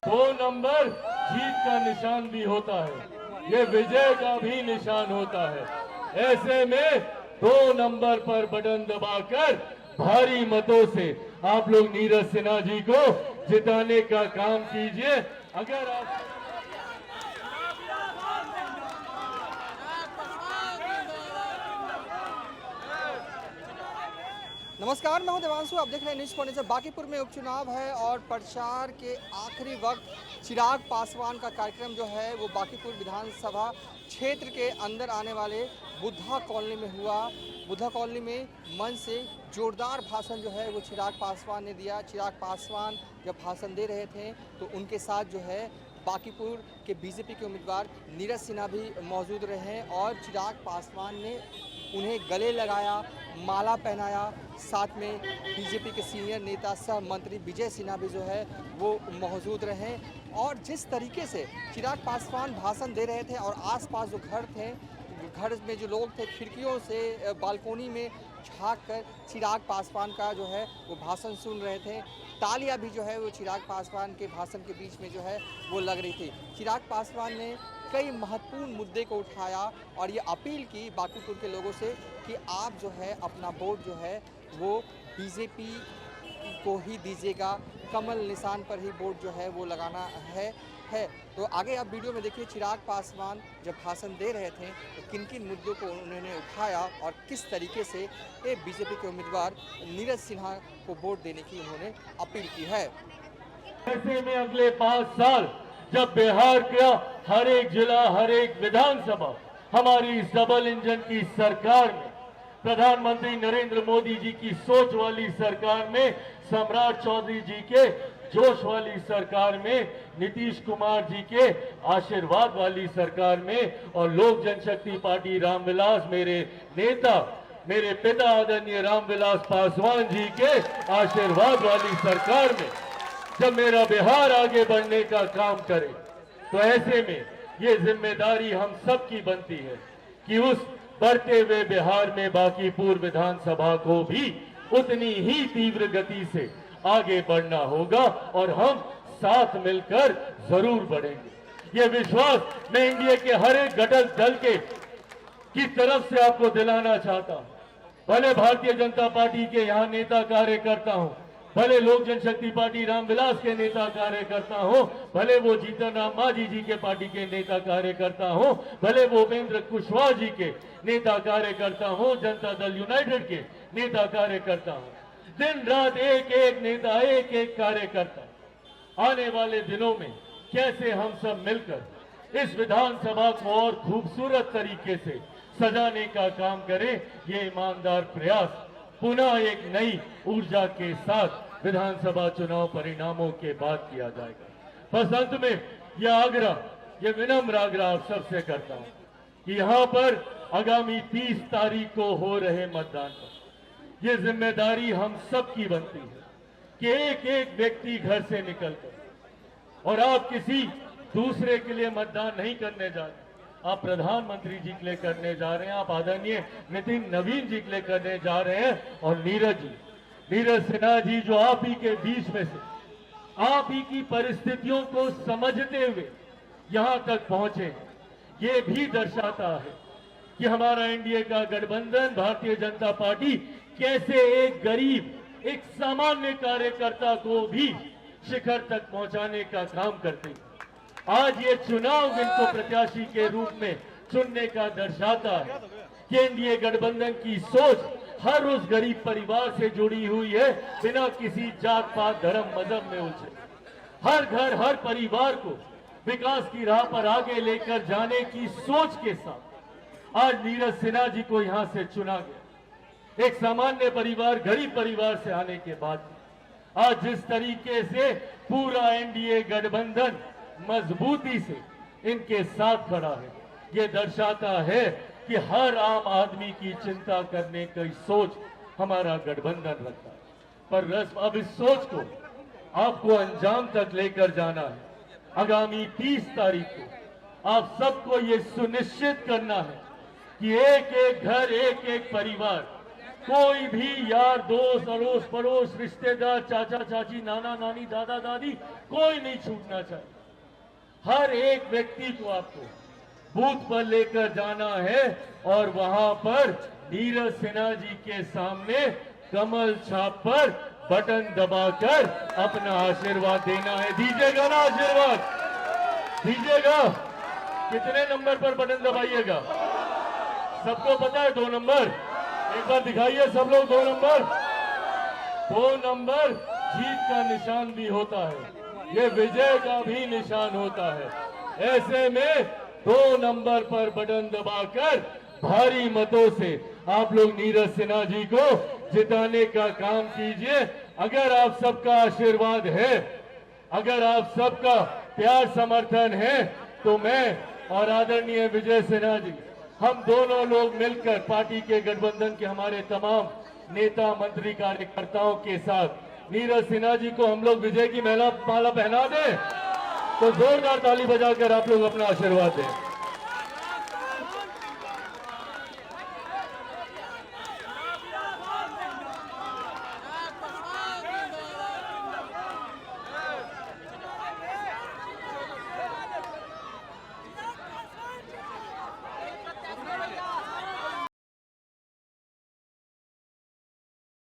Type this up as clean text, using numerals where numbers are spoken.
दो नंबर जीत का निशान भी होता है, ये विजय का भी निशान होता है। ऐसे में 2 नंबर पर बटन दबाकर भारी मतों से आप लोग नीरज सिन्हा जी को जिताने का काम कीजिए। अगर आप नमस्कार, मैं हूं देवांशु। आप देख रहे हैं न्यूज़ पॉइंट से। बांकीपुर में उपचुनाव है और प्रचार के आखिरी वक्त चिराग पासवान का कार्यक्रम जो है वो बांकीपुर विधानसभा क्षेत्र के अंदर आने वाले बुद्धा कॉलोनी में हुआ। बुद्धा कॉलोनी में मंच से जोरदार भाषण जो है वो चिराग पासवान ने दिया। चिराग पासवान जब भाषण दे रहे थे तो उनके साथ जो है बांकीपुर के बीजेपी के उम्मीदवार नीरज सिन्हा भी मौजूद रहे और चिराग पासवान ने उन्हें गले लगाया, माला पहनाया। साथ में बीजेपी के सीनियर नेता सह मंत्री विजय सिन्हा भी जो है वो मौजूद रहे। और जिस तरीके से चिराग पासवान भाषण दे रहे थे और आसपास जो घर थे, घर में जो लोग थे खिड़कियों से बालकोनी में झांक कर चिराग पासवान का जो है वो भाषण सुन रहे थे। तालियां भी जो है वो चिराग पासवान के भाषण के बीच में जो है वो लग रही थी। चिराग पासवान ने कई महत्वपूर्ण मुद्दे को उठाया और ये अपील की बांकीपुर के लोगों से कि आप जो है अपना वोट जो है वो बीजेपी को ही दीजिएगा, कमल निशान पर ही वोट जो है वो लगाना है। तो आगे आप वीडियो में देखिए चिराग पासवान जब भाषण दे रहे थे तो किन किन मुद्दों को उन्होंने उठाया और किस तरीके से बीजेपी के उम्मीदवार नीरज सिन्हा को वोट देने की उन्होंने अपील की है। ऐसे में अगले 5 साल जब बिहार का हर एक जिला, हर एक विधानसभा हमारी इस डबल इंजन की सरकार में, प्रधानमंत्री नरेंद्र मोदी जी की सोच वाली सरकार में, सम्राट चौधरी जी के जोश वाली सरकार में, नीतीश कुमार जी के आशीर्वाद वाली सरकार में और लोक जनशक्ति पार्टी रामविलास मेरे नेता, मेरे पिता आदरणीय रामविलास पासवान जी के आशीर्वाद वाली सरकार में जब मेरा बिहार आगे बढ़ने का काम करे, तो ऐसे में ये जिम्मेदारी हम सब की बनती है कि उस बढ़ते हुए बिहार में बांकीपुर विधानसभा को भी उतनी ही तीव्र गति से आगे बढ़ना होगा और हम साथ मिलकर जरूर बढ़ेंगे। ये विश्वास मैं इंडिया के हर एक घटक दल की तरफ से आपको दिलाना चाहता हूं। भले भारतीय जनता पार्टी के यहाँ नेता कार्यकर्ता हूं, भले लोक जनशक्ति पार्टी रामविलास के नेता कार्यकर्ता हो, भले वो जीतन राम मांझी जी के पार्टी के नेता कार्यकर्ता हो, भले वो उपेंद्र कुशवाहा जी के नेता कार्यकर्ता हो, जनता दल यूनाइटेड के नेता कार्यकर्ता हो, दिन रात एक एक नेता, एक एक कार्यकर्ता आने वाले दिनों में कैसे हम सब मिलकर इस विधानसभा को और खूबसूरत तरीके से सजाने का काम करें, ये ईमानदार प्रयास पुनः एक नई ऊर्जा के साथ विधानसभा चुनाव परिणामों के बाद किया जाएगा। बस अंत में यह आग्रह, यह विनम्र आग्रह आप सबसे करता हूं कि यहां पर आगामी 30 तारीख को हो रहे मतदान पर यह जिम्मेदारी हम सब की बनती है कि एक एक व्यक्ति घर से निकलकर, और आप किसी दूसरे के लिए मतदान नहीं करने जा रहे, आप प्रधानमंत्री जी के लिए करने जा रहे हैं, आप आदरणीय नितिन नवीन जी के लिए करने जा रहे हैं। और नीरज सिन्हा जी जो आप ही के बीच में से आप ही की परिस्थितियों को समझते हुए यहां तक पहुंचे, ये भी दर्शाता है कि हमारा एनडीए का गठबंधन भारतीय जनता पार्टी कैसे एक गरीब, एक सामान्य कार्यकर्ता को भी शिखर तक पहुंचाने का काम करते हैं। आज ये चुनाव इनको प्रत्याशी के रूप में चुनने का दर्शाता है कि एनडीए गठबंधन की सोच हर उस गरीब परिवार से जुड़ी हुई है, बिना किसी जात पात धर्म मजहब में उलझे। हर घर, हर परिवार को विकास की राह पर आगे लेकर जाने की सोच के साथ आज नीरज सिन्हा जी को यहां से चुना गया। एक सामान्य परिवार, गरीब परिवार से आने के बाद आज जिस तरीके से पूरा एनडीए गठबंधन मजबूती से इनके साथ खड़ा है, ये दर्शाता है कि हर आम आदमी की चिंता करने की सोच हमारा गठबंधन रखता है। पर अब इस सोच को आपको अंजाम तक लेकर जाना है। आगामी 30 तारीख को आप सबको ये सुनिश्चित करना है कि एक एक घर, एक एक परिवार कोई भी यार दोस्त अड़ोस पड़ोस रिश्तेदार चाचा चाची नाना नानी दादा दादी कोई नहीं छूटना चाहिए। हर एक व्यक्ति को आपको बूथ पर लेकर जाना है और वहां पर नीरज सिन्हा जी के सामने कमल छाप पर बटन दबाकर अपना आशीर्वाद देना है। दीजिएगा ना आशीर्वाद? दीजिएगा? कितने नंबर पर बटन दबाइएगा? सबको पता है 2 नंबर? एक बार दिखाइए सब लोग 2 नंबर। 2 नंबर जीत का निशान भी होता है, ये विजय का भी निशान होता है। ऐसे में 2 नंबर पर बटन दबाकर भारी मतों से आप लोग नीरज सिन्हा जी को जिताने का काम कीजिए। अगर आप सबका आशीर्वाद है, अगर आप सबका प्यार समर्थन है, तो मैं और आदरणीय विजय सिन्हा जी हम दोनों लोग मिलकर पार्टी के गठबंधन के हमारे तमाम नेता मंत्री कार्यकर्ताओं के साथ नीरज सिन्हा जी को हम लोग विजय की माला पहना दें। तो जोरदार ताली बजाकर आप लोग अपना आशीर्वाद दें।